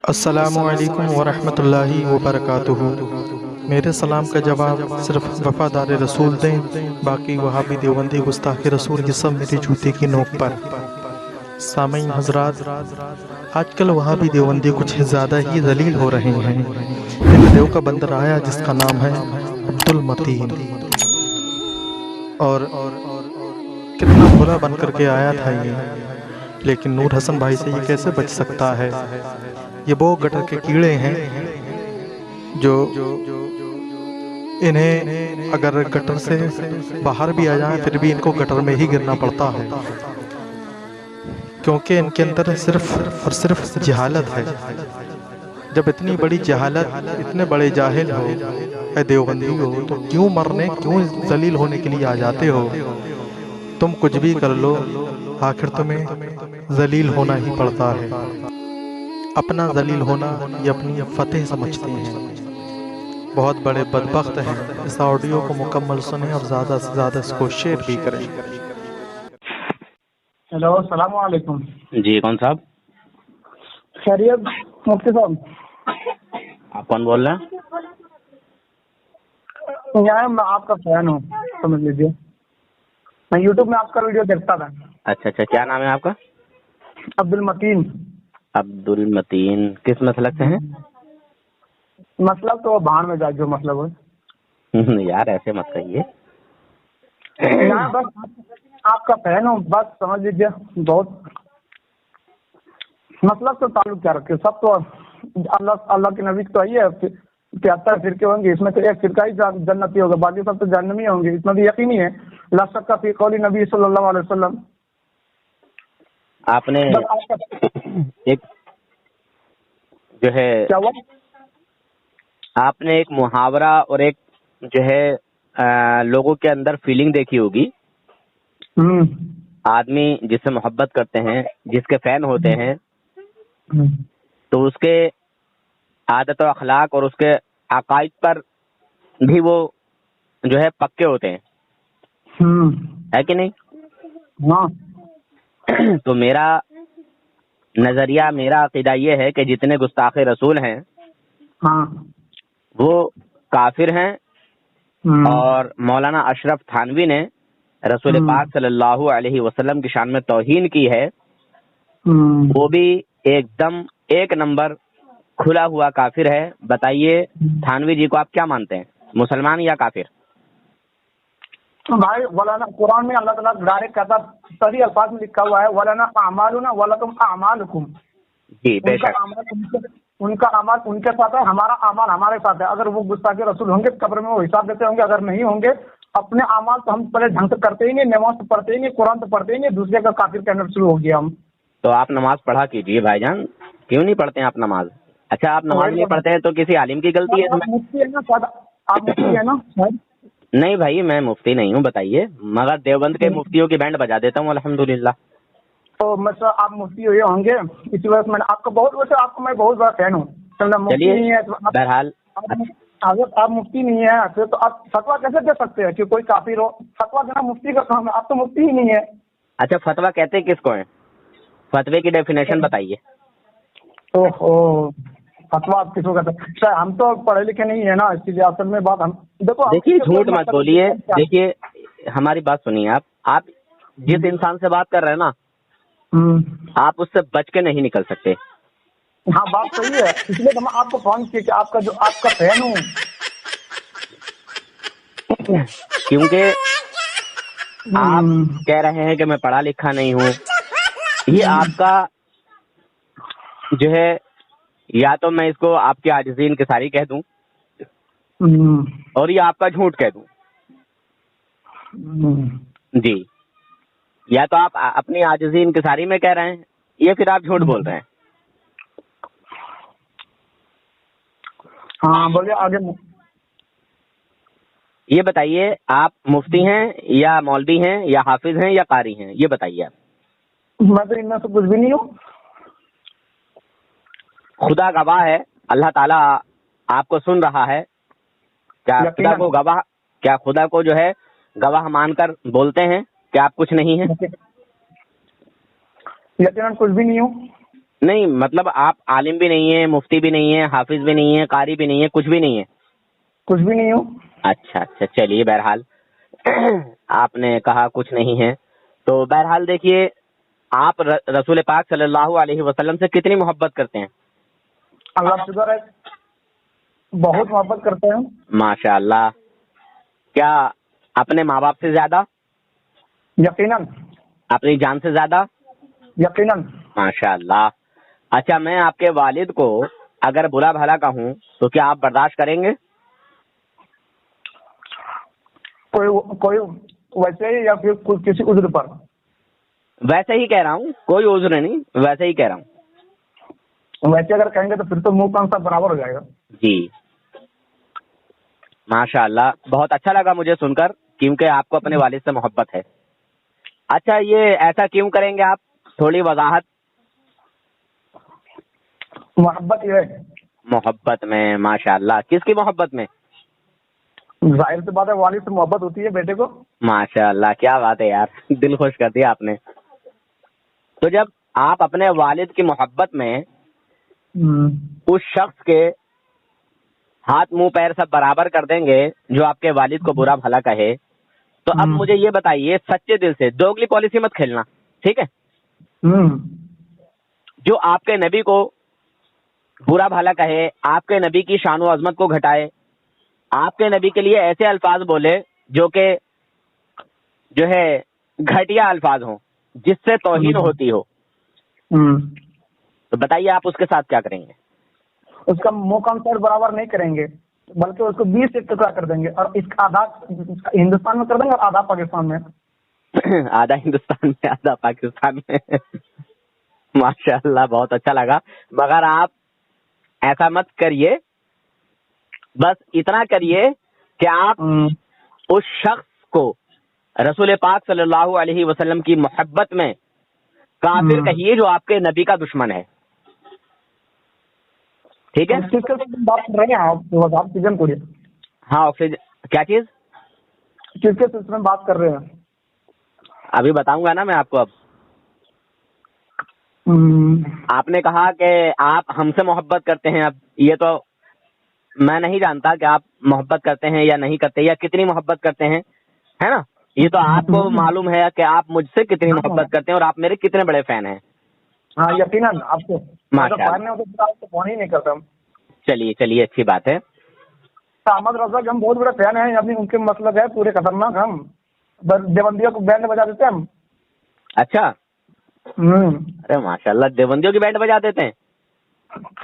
السلام علیکم ورحمۃ اللہ وبرکاتہ۔ میرے سلام کا جواب صرف وفادار رسول دیں، باقی وہابی دیوبندی گستاخ رسول یہ سب میری جوتے کی نوک پر۔ سامعین حضرات، آج کل وہابی دیوبندی کچھ زیادہ ہی ذلیل ہو رہے ہیں۔ ایک دیو کا بندر آیا جس کا نام ہے عبد المتین، اور کتنا بھولا بن کر کے آیا تھا یہ، لیکن نور حسن بھائی سے یہ کیسے بچ سکتا ہے؟ یہ وہ گٹر کے کیڑے ہیں جو انہیں اگر گٹر سے باہر بھی آ جائیں پھر بھی ان کو گٹر میں ہی گرنا پڑتا ہے، کیونکہ ان کے اندر صرف اور صرف جہالت ہے۔ جب اتنی بڑی جہالت، اتنے بڑے جاہل ہو اے دیوبندی ہو، تو کیوں مرنے، کیوں ذلیل ہونے کے لیے آ جاتے ہو؟ تم کچھ بھی کر لو، آخر تمہیں ذلیل ہونا ہی پڑتا ہے۔ اپنا ذلیل ہونا یہ اپنی فتح سمجھتے ہیں، بہت بڑے بدبخت ہیں۔ اس آڈیو کو مکمل سنیں اور زیادہ سے زیادہ اس کو شیئر بھی کریں۔ ہیلو، السلام علیکم۔ جی کون صاحب؟ خیریت مفتی صاحب؟ آپ کون بول رہے ہیں؟ یہاں میں آپ کا فین ہوں، سمجھ لیجیے۔ میں یوٹیوب میں آپ کا ویڈیو دیکھتا تھا۔ اچھا، کیا نام ہے آپ کا؟ عبد المتین۔ عبد المتین، کس مسلک سے ہیں؟ مطلب تو بہان میں جائے جو مطلب ہو۔ یار ایسے مت کہیے۔ یہاں بس آپ کا فین ہوں، بس سمجھ لیجیے۔ بہت مطلب تو تعلق کیا رکھے، سب تو اللہ کے نبی تو آئی ہے، 73 فرقے ہوں گے، اس میں تو ایک فرقہ ہی جنتی ہوگا، باقی سب تو جہنمی ہوں گے، اس میں بھی یقینی ہے۔ لا شک فی قول نبی صلی اللہ علیہ وسلم۔ آپ نے ایک جو ہے کیا ہوا؟ آپ نے ایک محاورہ اور ایک جو ہے لوگوں کے اندر فیلنگ دیکھی ہوگی۔ آدمی جس سے محبت کرتے ہیں، جس کے فین ہوتے ہیں، تو اس کے عادت و اخلاق اور اس کے عقائد پر بھی وہ جو ہے پکے ہوتے ہیں، ہے کہ نہیں؟ ہاں۔ تو میرا نظریہ، میرا عقیدہ یہ ہے کہ جتنے گستاخ رسول ہیں ہاں، وہ کافر ہیں، اور مولانا اشرف تھانوی نے رسول پاک صلی اللہ علیہ وسلم کی شان میں توہین کی ہے، وہ بھی ایک دم ایک نمبر کھلا ہوا کافر ہے۔ بتائیے تھانوی جی کو آپ کیا مانتے ہیں، مسلمان یا کافر؟ بھائی ولانا قرآن میں اللہ تعالیٰ ڈائریکٹ کہتا، صحیح الفاظ میں لکھا ہوا ہے، ولانا اعمالنا ولکم اعمالکم۔ جی بے شک۔ ان کا اعمال ان کے ساتھ ہے، ہمارا اعمال ہمارے ساتھ ہے۔ اگر وہ گستاخ رسول ہوں گے قبر میں وہ حساب دیتے ہوں گے، اگر نہیں ہوں گے اپنے اعمال تو ہم پہلے ڈھنگ سے کرتے ہی نہیں، نماز تو پڑھتے ہی نہیں، قرآن تو پڑھتے ہی نہیں، دوسرے کا کافر کہنا شروع ہو گیا ہم۔ تو آپ نماز پڑھا کیجیے بھائی جان، کیوں نہیں پڑھتے ہیں آپ نماز؟ اچھا آپ نماز نہیں پڑھتے ہیں تو کسی عالم کی غلطی ہے اس آپ میں؟ مفتی ہے نا شاید، آپ مفتی ہے نا شاید؟ نہیں بھائی میں مفتی نہیں ہوں، بتائیے، مگر دیوبند کے مفتیوں کی بینڈ بجا دیتا ہوں الحمدللہ۔ تو مثلا آپ مفتی ہوئے ہوں گے، اسی وجہ سے میں نے آپ کو ویسے آپ کو میں بہت بڑا فین ہوں۔ مفتی چلیے نہیں ہے تو بہرحال اگر آپ مفتی نہیں ہے پھر تو آپ فتویٰ کیسے دے سکتے ہیں کہ کوئی کافر ہو؟ فتویٰ دینا مفتی کا کام ہے، آپ تو مفتی ہی نہیں ہے۔ اچھا فتویٰ کہتے کس کو ہیں؟ فتوے کی ڈیفینیشن بتائیے۔ اوہو، فتویٰ آپ کس کو کہتے ہیں؟ سر ہم تو پڑھے لکھے نہیں ہیں نا، اسی لیے اصل میں بات ہم دیکھو دیکھیے جھوٹ مت بولیے، دیکھیے ہماری بات سنیے، آپ جس انسان سے بات کر رہے ہیں نا، آپ اس سے بچ کے نہیں نکل سکتے۔ ہاں بات صحیح ہے، اس لیے ہم آپ کو فون کیے کہ آپ کا فین ہوں۔ کیونکہ آپ کہہ رہے ہیں کہ میں پڑھا لکھا نہیں ہوں، یہ آپ کا جو ہے، یا تو میں اس کو آپ کی عاجزی انکساری کہہ دوں اور یہ آپ کا جھوٹ کہہ دوں۔ جی، یا تو آپ اپنی عاجزی انکساری میں کہہ رہے ہیں یا پھر آپ جھوٹ بول رہے ہیں۔ ہاں بولیے آگے۔ یہ بتائیے آپ مفتی ہیں یا مولوی ہیں یا حافظ ہیں یا قاری ہیں، یہ بتائیے آپ۔ میں تو ان میں سے کچھ بھی نہیں ہوں۔ خدا گواہ ہے، اللہ تعالیٰ آپ کو سن رہا ہے، کیا خدا کو جو ہے گواہ مان کر بولتے ہیں کہ آپ کچھ نہیں ہیں؟ یقیناً کچھ بھی نہیں ہوں۔ نہیں مطلب آپ عالم بھی نہیں ہیں، مفتی بھی نہیں ہیں، حافظ بھی نہیں ہیں، قاری بھی نہیں ہیں، کچھ بھی نہیں ہے؟ کچھ بھی نہیں ہوں۔ اچھا اچھا، چلیے بہرحال آپ نے کہا کچھ نہیں ہے، تو بہرحال دیکھیے آپ رسول پاک صلی اللہ علیہ وسلم سے کتنی محبت کرتے ہیں؟ اللہ شکر ہے، بہت محبت کرتے ہیں۔ ماشاء اللہ، کیا اپنے ماں باپ سے زیادہ؟ یقیناً، اپنی جان سے زیادہ؟ یقیناً۔ ماشاء اللہ۔ اچھا، میں آپ کے والد کو اگر برا بھلا کہوں تو کیا آپ برداشت کریں گے؟ کوئی ویسے ہی یا پھر کسی عذر پر؟ ویسے ہی کہہ رہا ہوں، کوئی عذر نہیں، ویسے ہی کہہ رہا ہوں۔ ویسے اگر کہیں گے تو پھر تو منہ کان سب برابر ہو جائے گا۔ جی ماشاء اللہ، بہت اچھا لگا مجھے سن کر، کیونکہ آپ کو اپنے والد سے محبت ہے۔ اچھا، یہ ایسا کیوں کریں گے آپ؟ تھوڑی وضاحت۔ محبت یہ ہے، محبت میں؟ ماشاء اللہ، کس کی محبت میں؟ ظاہر سی بات ہے، والد سے محبت ہوتی ہے بیٹے کو۔ ماشاء اللہ، کیا بات ہے یار، دل خوش کر دیا آپ نے۔ تو جب آپ اپنے والد کی محبت میں اس شخص کے ہاتھ منہ پیر سب برابر کر دیں گے جو آپ کے والد کو برا بھلا کہے، تو اب مجھے یہ بتائیے سچے دل سے، دوگلی پالیسی مت کھیلنا، ٹھیک ہے؟ جو آپ کے نبی کو برا بھلا کہے، آپ کے نبی کی شان و عظمت کو گھٹائے، آپ کے نبی کے لیے ایسے الفاظ بولے جو کہ جو ہے گھٹیا الفاظ ہوں، جس سے توہین ہوتی ہو، تو بتائیے آپ اس کے ساتھ کیا کریں گے؟ اس کا منہ کان سر برابر نہیں کریں گے، بلکہ اس کو 20 سے ٹکڑا کر دیں گے، اور اس کا آدھا ہندوستان میں کر دیں گے اور آدھا پاکستان میں۔ آدھا ہندوستان میں، آدھا پاکستان میں۔ ماشاء اللہ، بہت اچھا لگا، مگر آپ ایسا مت کریے، بس اتنا کریے کہ آپ اس شخص کو رسول پاک صلی اللہ علیہ وسلم کی محبت میں کافر کہیے جو آپ کے نبی کا دشمن ہے، ٹھیک ہے؟ کس کے بات کر رہے ہیں آپ سیزن کو؟ ہاں، کیا چیز؟ کس کے سلسلے میں بات کر رہے ہیں؟ ابھی بتاؤں گا نا میں آپ کو۔ اب آپ نے کہا کہ آپ ہم سے محبت کرتے ہیں، اب یہ تو میں نہیں جانتا کہ آپ محبت کرتے ہیں یا نہیں کرتے، یا کتنی محبت کرتے ہیں، ہے نا؟ یہ تو آپ کو معلوم ہے کہ آپ مجھ سے کتنی محبت کرتے ہیں اور آپ میرے کتنے بڑے فین ہیں۔ ہاں یقیناً، آپ کو فون ہی نہیں کرتا ہوں۔ چلیے اچھی بات ہے۔ احمد رضا کے ہم بہت بڑے فین ہیں، ابھی ان کے مطلب ہے پورے خطرناک، ہم دیوبندیوں کو بینڈ بجا دیتے ہیں ہم۔ اچھا، ارے ماشاء اللہ، دیوبندیوں کی بینڈ بجا دیتے ہیں؟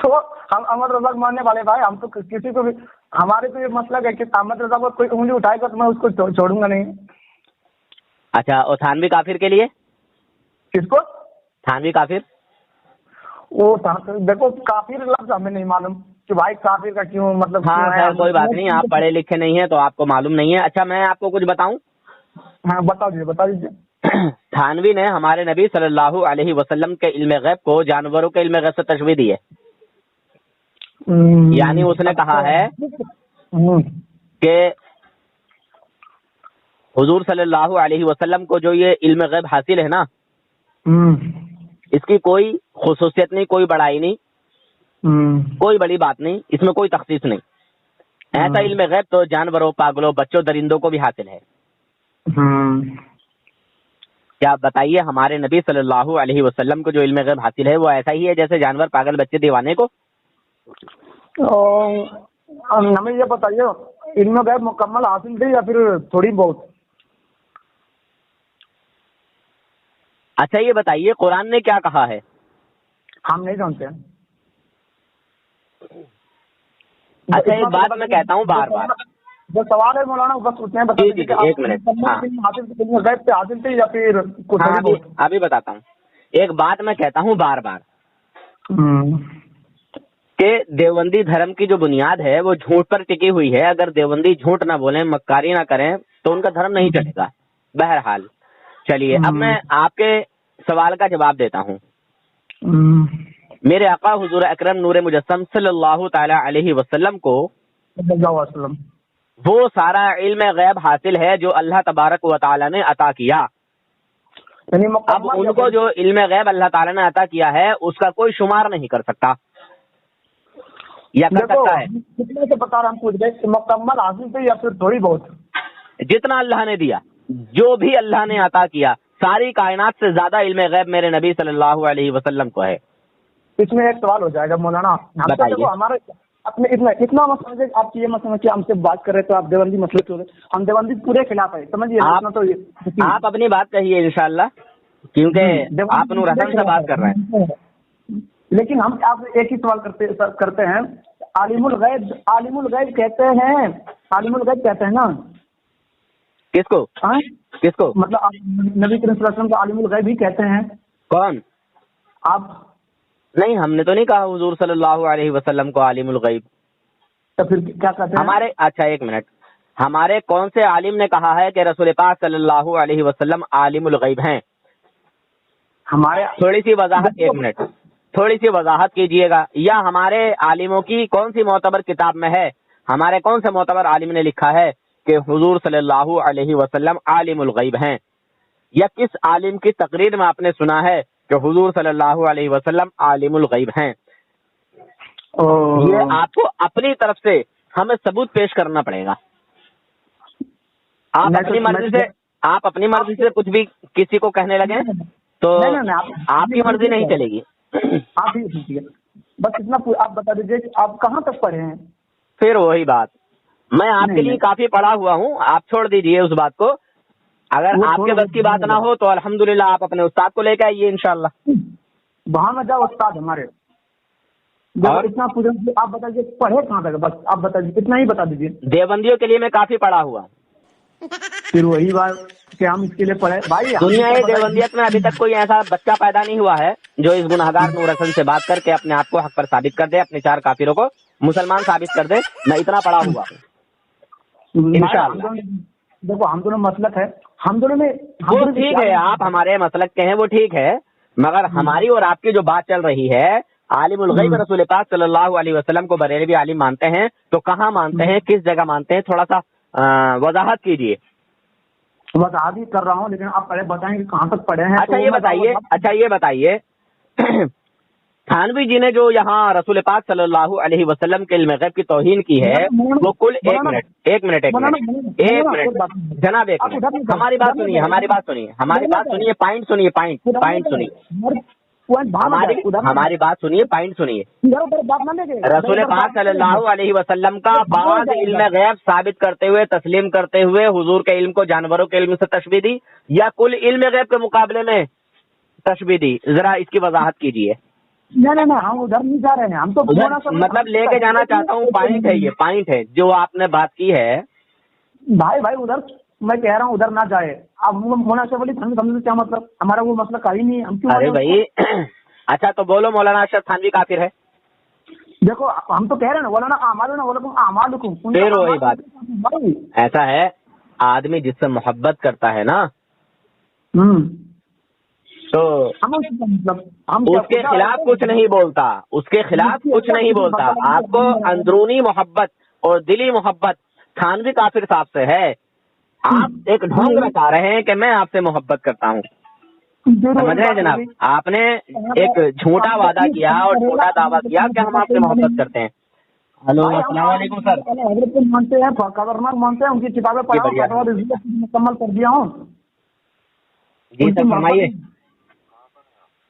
تو ہم احمد رضا کو ماننے والے بھائی، ہم تو کسی کو بھی، ہمارے تو یہ مسئلہ ہے کہ احمد رضا کو کوئی انگلی اٹھائے گا تو میں اس کو چھوڑوں گا نہیں۔ اچھا، اور تھانوی کافر کے لیے؟ کس کو؟ تھانوی کافر؟ وہ دیکھو، کافر لفظ ہمیں نہیں معلوم کہ بھائی کافر کا کیوں مطلب۔ ہاں خیر، کوئی بات نہیں، آپ پڑھے لکھے نہیں ہیں تو آپ کو معلوم نہیں ہے۔ اچھا، میں آپ کو کچھ بتاؤں؟ ہاں بتا دیجیے۔ تھانوی نے ہمارے نبی صلی اللہ علیہ وسلم کے علم غیب کو جانوروں کے علم غیب سے تشبیہ دی ہے، یعنی اس نے کہا ہے کہ حضور صلی اللہ علیہ وسلم کو جو یہ علم غیب حاصل ہے نا، اس کی کوئی خصوصیت نہیں، کوئی بڑائی نہیں، کوئی بڑی بات نہیں، اس میں کوئی تخصیص نہیں۔ ایسا علم غیب تو جانوروں، پاگلوں، بچوں، درندوں کو بھی حاصل ہے۔ کیا بتائیے ہمارے نبی صلی اللہ علیہ وسلم کو جو علم غیب حاصل ہے وہ ایسا ہی ہے جیسے جانور، پاگل، بچے، دیوانے کو؟ ہمیں یہ بتائیے، علم غیب مکمل حاصل تھی یا پھر تھوڑی بہت؟ اچھا، یہ بتائیے قرآن نے کیا کہا ہے؟ ہم نہیں جانتے ہیں۔ اچھا، ایک بات میں کہتا ہوں بار بار، جو سوال ہے مولانا بس اتنے بتا دیجیے کہ ایک منٹ، ہاں غیب پہ حاصل تھی یا پھر کچھ؟ ابھی بتاتا ہوں۔ ایک بات میں کہتا ہوں بار بار کہ دیوبندی دھرم کی جو بنیاد ہے وہ جھوٹ پر ٹکی ہوئی ہے۔ اگر دیوبندی جھوٹ نہ بولیں، مکاری نہ کریں تو ان کا دھرم نہیں چلے گا۔ بہرحال چلیے، اب میں آپ کے سوال کا جواب دیتا ہوں۔ میرے آقا حضور اکرم نور مجسم صلی اللہ تعالی علیہ وسلم کو وہ سارا علم غیب حاصل ہے جو اللہ تبارک و تعالی نے عطا کیا۔ یعنی اب مکمل ان کو جو علم غیب اللہ تعالیٰ نے عطا کیا ہے اس کا کوئی شمار نہیں کر سکتا یا کر دیکھو سکتا ہے. کتنے سے بتا رہا ہم پوچھ گئے کہ مکمل حاصل تھے یا پھر تھوڑی بہت؟ جتنا اللہ نے دیا، جو بھی اللہ نے عطا کیا، ساری کائنات سے زیادہ علم غیب میرے نبی صلی اللہ علیہ وسلم کو ہے. اس میں ایک سوال ہو جائے گا مولانا. ہم تو بتائیے. دیکھو ہمارے اپنے اتنا مت سمجھے. آپ کی یہ مت سمجھ کہ ہم سے بات کر رہے تو آپ دیوبندی مسئلے کے ہو گئے. ہم دیوبندی پورے خلاف ہے, سمجھیے. آپ اپنی بات کہیے انشاءاللہ, کیونکہ آپ نور حسن سے بات کر رہے ہیں. لیکن ہم آپ سے ایک ہی سوال کرتے ہیں. عالم الغیب کہتے ہیں, عالم الغیب کہتے ہیں نا. کس کو؟ کس کو؟ مطلب آپ نبی کریم صلی اللہ علیہ وسلم کو عالم الغیب ہی کہتے ہیں. کون؟ آپ. نہیں, ہم نے تو نہیں کہا حضور صلی اللہ علیہ وسلم کو عالم الغیب. تو پھر کیا کہتے ہیں ہمارے, اچھا ایک منٹ, ہمارے کون سے عالم نے کہا ہے کہ رسول پاک صلی اللہ علیہ وسلم عالم الغیب ہیں؟ ہمارے تھوڑی سی وضاحت, ایک منٹ, تھوڑی سی وضاحت کیجئے گا. یا ہمارے عالموں کی کون سی معتبر کتاب میں ہے, ہمارے کون سے معتبر عالم نے لکھا ہے کہ حضور صلی اللہ علیہ وسلم عالم الغیب ہیں؟ یا کس عالم کی تقریر میں آپ نے سنا ہے کہ حضور صلی اللہ علیہ وسلم عالم الغیب ہیں؟ یہ آپ کو اپنی طرف سے ہمیں ثبوت پیش کرنا پڑے گا. آپ اپنی مرضی سے کچھ بھی کسی کو کہنے لگے تو آپ کی مرضی نہیں چلے گی. آپ ہی بس اتنا آپ بتا دیجیے کہ آپ کہاں تک پڑھے ہیں. پھر وہی بات, میں آپ کے لیے کافی پڑھا ہوا ہوں, آپ چھوڑ دیجئے اس بات کو. اگر آپ کے بس کی بات نہ ہو تو الحمدللہ آپ اپنے استاد کو لے کے آئیے انشاءاللہ. وہاں نہ جاؤ, استاد ہمارے. اتنا پوچھیں آپ بتا دیجیے پڑھے کہاں تک, بس آپ بتا دیجیے, اتنا ہی بتا دیجیے. دیوبندیوں کے لیے میں کافی پڑھا ہوا. پھر وہی بات کہ ہم اس کے لیے پڑھے بھائی. دنیا دیوبندیت میں ابھی تک کوئی ایسا بچہ پیدا نہیں ہوا ہے جو اس گنہگار نور حسن سے بات کر کے اپنے آپ کو حق پر ثابت کر دے, اپنے چار کافروں کو مسلمان ثابت کر دے. میں اتنا پڑھا ہوا ہوں انشاءاللہ. دیکھو ہم دونوں مسلک ہے, ہم دونوں میں وہ ٹھیک ہے, آپ ہمارے مسلک کے ہیں وہ ٹھیک ہے, مگر ہماری اور آپ کی جو بات چل رہی ہے, عالم الغیب رسول پاک صلی اللہ علیہ وسلم کو بریلوی عالم مانتے ہیں تو کہاں مانتے ہیں, کس جگہ مانتے ہیں, تھوڑا سا وضاحت کیجیے. وضاحت ہی کر رہا ہوں, لیکن آپ پہلے بتائیں کہ کہاں تک پڑھے ہیں. اچھا یہ بتائیے تھانوی جی نے جو یہاں رسول پاک صلی اللہ علیہ وسلم کے علم غیب کی توہین کی ہے وہ کل ایک منٹ جناب, ایک منٹ, ہماری بات سنیے, پوائنٹ سنیے, ہماری بات سنیے, پوائنٹ سنیے. رسول پاک صلی اللہ علیہ وسلم کا بعض علم غیب ثابت کرتے ہوئے, تسلیم کرتے ہوئے حضور کے علم کو جانوروں کے علم سے تشبیہ دی یا کل علم غیب کے مقابلے میں تشبیہ دی؟ ذرا اس کی وضاحت کیجیے. نہیں ہم ادھر نہیں جا رہے ہیں, ہم تو مطلب لے کے جانا چاہتا ہوں, پوائنٹ ہے, یہ پوائنٹ ہے جو آپ نے بات کی ہے. بھائی ادھر میں کہہ رہا ہوں ادھر نہ جائے. اب مولانا اشرف علی تھانوی سمجھے کیا مطلب, ہمارا وہ مسئلہ کا ہی نہیں ہے. ہم کیوں ارے بھائی اچھا تو بولو مولانا اشرف تھانوی کافر ہے. دیکھو ہم تو کہہ رہے ہیں مولانا اعمالکم, پھر وہی بات, ایسا ہے آدمی جس سے محبت کرتا ہے نا تو اس کے خلاف کچھ نہیں بولتا, اس کے خلاف کچھ نہیں بولتا. آپ کو اندرونی محبت اور دلی محبت تھانوی کافر صاحب سے ہے. آپ ایک ڈھونگ بتا رہے ہیں کہ میں آپ سے محبت کرتا ہوں. سمجھ رہے ہیں جناب, آپ نے ایک جھوٹا وعدہ کیا اور جھوٹا دعویٰ کیا کہ ہم آپ سے محبت کرتے ہیں. ہلو السلام علیکم سر. مانتے ہیں, گورنر مانتے ہیں, ان کی کتابیں پڑھا مکمل کر دیا ہوں. جی سر فرمائیے.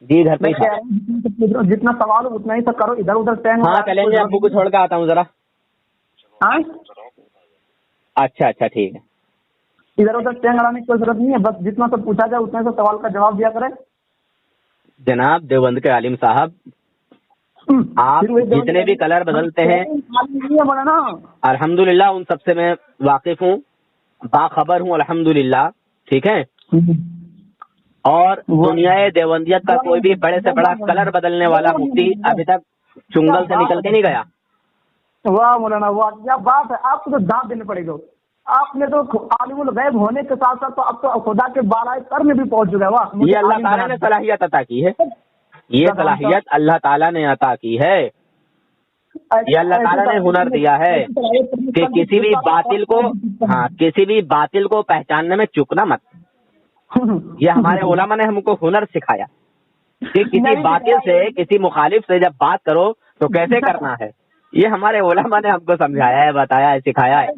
جی گھر پہ جتنا سوال ہو اتنا ہی سب کرو, ادھر ادھر. ہاں چلیں گے, ابو کو چھوڑ کے آتا ہوں ذرا. اچھا ٹھیک ہے. ادھر ادھر ٹینگ اڑانے کی کوئی ضرورت نہیں ہے, بس جتنا سب پوچھا جائے اتنے سے سوال کا جواب دیا کرے. جناب دیوبند کے عالم صاحب, آپ جتنے بھی کلر بدلتے ہیں الحمدللہ ان سب سے میں واقف ہوں, باخبر ہوں الحمدللہ, ٹھیک ہے. اور دنیا دیوبندیت کا کوئی بھی بڑے سے بڑا کلر بدلنے والا مفتی ابھی تک چنگل سے نکل کے نہیں گیا. واہ مولانا واہ, کیا بات ہے. آپ کو تو دانت دینے پڑے گا. آپ نے تو عالم الغیب ہونے کے ساتھ ساتھ تو اب تو خدا کے بالائے سر میں بھی پہنچ چکا ہے. واہ, یہ اللہ تعالیٰ نے صلاحیت عطا کی ہے, یہ صلاحیت اللہ تعالیٰ نے عطا کی ہے. یہ اللہ تعالیٰ نے ہنر دیا ہے کہ کسی بھی باطل کو پہچاننے میں چکنا مت. یہ ہمارے علماء نے ہم کو ہنر سکھایا کہ کسی باطل سے کسی مخالف سے جب بات کرو تو کیسے کرنا ہے. یہ ہمارے علماء نے ہم کو سمجھایا ہے, بتایا ہے, سکھایا ہے.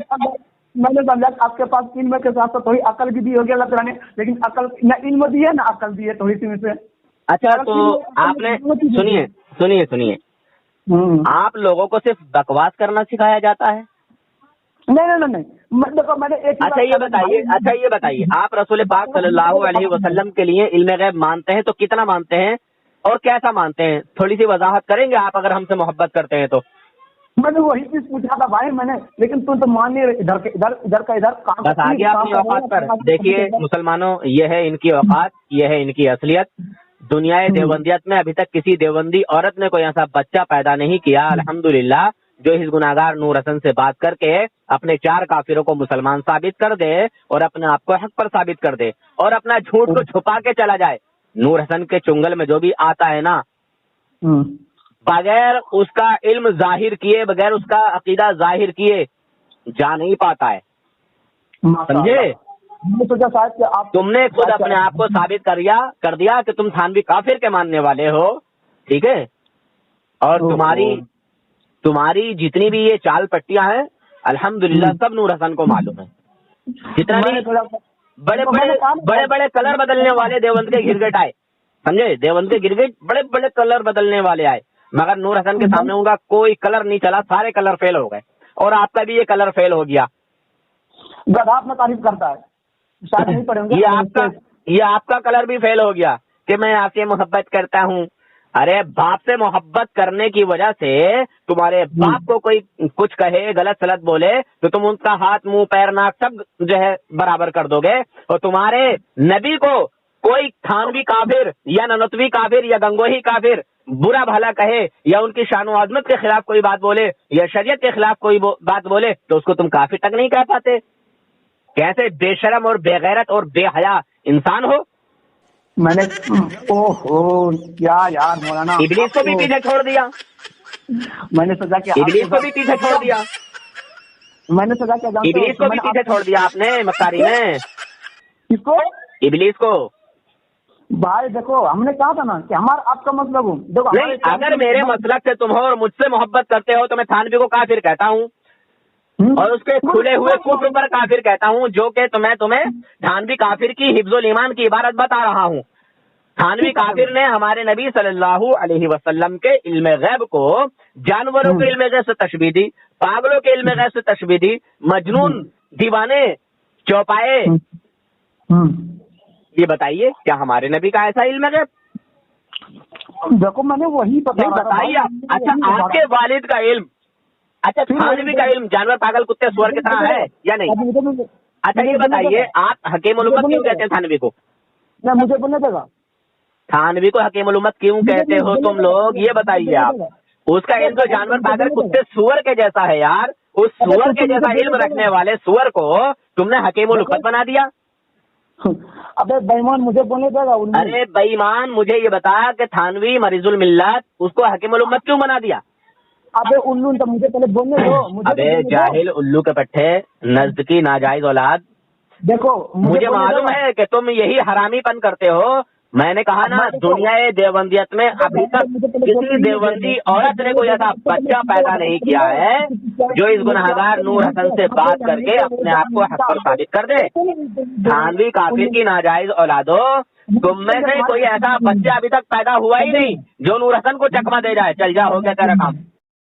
میں نے سمجھا آپ کے پاس علم کے ساتھ تھوڑی عقل بھی دی ہوگی اللہ تعالیٰ نے, لیکن عقل نہ علم دی ہے نہ عقل دی ہے تھوڑی سی میں سے. اچھا تو آپ نے سنیے آپ لوگوں کو صرف بکواس کرنا سکھایا جاتا ہے؟ نہیں, دیکھو میں نے ایک اچھا یہ بتائیے آپ رسول پاک صلی اللہ علیہ وسلم کے لیے علم غیب مانتے ہیں تو کتنا مانتے ہیں اور کیسا مانتے ہیں؟ تھوڑی سی وضاحت کریں گے آپ اگر ہم سے محبت کرتے ہیں تو. میں نے وہی چیز پوچھا تھا بھائی میں نے, لیکن تم تو مان نہیں رہے, ادھر کا ادھر کام. بس آگے اپنی اوقات پر دیکھیے مسلمانوں, یہ ہے ان کی اوقات, یہ ہے ان کی اصلیت. دنیا دیوبندیت میں ابھی تک کسی دیوبندی عورت نے کوئی ایسا بچہ پیدا نہیں کیا الحمدللہ جو اس گناہگار نور حسن سے بات کر کے اپنے 4 کافروں کو مسلمان ثابت کر دے اور اپنے آپ کو حق پر ثابت کر دے اور اپنا جھوٹ کو چھپا کے چلا جائے. نور حسن کے چنگل میں جو بھی آتا ہے نا, بغیر اس کا علم ظاہر کیے, بغیر اس کا عقیدہ ظاہر کیے جا نہیں پاتا ہے. سمجھے؟ تم نے خود اپنے آپ کو ثابت کر دیا کہ تم تھانوی کافر کے ماننے والے ہو, ٹھیک ہے, اور تمہاری جتنی بھی یہ چال پٹیاں ہیں الحمدللہ سب نور حسن کو معلوم ہے. جتنا بھی بڑے کلر بدلنے والے دیوبند کے گرگٹ آئے, سمجھے, دیوبند کے گرگٹ بڑے کلر بدلنے والے آئے, مگر نور حسن کے سامنے ان کا کوئی کلر نہیں چلا, سارے کلر فیل ہو گئے اور آپ کا بھی یہ کلر فیل ہو گیا. آپ میں تعریف کرتا ہے یہ آپ کا کلر بھی فیل ہو گیا کہ میں آپ سے محبت کرتا ہوں. ارے باپ سے محبت کرنے کی وجہ سے تمہارے باپ کو کوئی کچھ کہے, غلط سلط بولے تو تم ان کا ہاتھ منہ پیر ناک سب جو ہے برابر کر دو گے, اور تمہارے نبی کو کوئی تھانوی کافر یا ننوتوی کافر یا گنگوہی کافر برا بھلا کہے یا ان کی شان و عظمت کے خلاف کوئی بات بولے یا شریعت کے خلاف کوئی بات بولے تو اس کو تم کافر تک نہیں کہہ پاتے. کیسے بے شرم اور بے غیرت اور بے حیا انسان ہو. میں نے کیا یار مولانا, ابلیس کو بھی پیچھے چھوڑ دیا, میں نے سوچا کہ ابلیس کو بھی پیچھے چھوڑ دیا, میں نے سوچا کہ ابلیس کو بھی پیچھے چھوڑ دیا آپ نے مکاری میں. کس کو؟ ابلیس کو. بھائی دیکھو ہم نے کہا تھا نا کہ ہمارا آپ کا مطلب ہوں, نہیں, اگر میرے مسلک سے تم ہو اور مجھ سے محبت کرتے ہو تو میں تھانوی کو کافر کہتا ہوں اور اس کے کھلے ہوئے کفر پر کافر کہتا ہوں, جو کہ تمہیں تھانوی کافر کی حفظ الایمان کی عبارت بتا رہا ہوں. تھانوی کافر نے ہمارے نبی صلی اللہ علیہ وسلم کے علم غیب کو جانوروں کے علم غیب سے تشبیہ دی, پاگلوں کے علم غیب سے تشبیہ دی, مجنون, دیوانے, چوپائے. یہ بتائیے کیا ہمارے نبی کا ایسا علم غیب؟ دیکھو میں نے وہی بتائیے. اچھا آپ کے والد کا علم, اچھا تھانوی کا علم جانور پاگل کتے سور کی طرح ہے یا نہیں؟ اچھا یہ بتائیے آپ حکیم الامت کیوں کہتے ہیں تھانوی کو؟ مجھے بولنے دے گا, تھانوی کو حکیم الامت کیوں کہتے ہو تم لوگ, یہ بتائیے آپ. اس کا علم تو جانور پاگل کتے سور کے جیسا ہے یار, اس سور کے جیسا علم رکھنے والے سور کو تم نے حکیم الامت بنا دیا. ابے بےمان مجھے بولنے دے گا. ارے بےمان مجھے یہ بتا کہ تھانوی مریض الملت اس کو حکیم الامت کیوں بنا دیا؟ ابے الو تو مجھے پہلے بولنے دو. ابے جاہل الو کے پٹھے, نزد کی ناجائز اولاد. دیکھو مجھے معلوم ہے کہ تم یہی حرامی پن کرتے ہو. میں نے کہا نا دنیا دیوبندیت میں ابھی تک کسی دیوبندی عورت نے کوئی ایسا بچہ پیدا نہیں کیا ہے جو اس گناہگار نور حسن سے بات کر کے اپنے آپ کو حق پر ثابت کر دے. تھانوی کافر کی ناجائز اولادو, تم میں سے کوئی ایسا بچہ ابھی تک پیدا ہوا ہی نہیں جو نور حسن کو چکما دے جائے چل جا ہو گیا تیرا کام.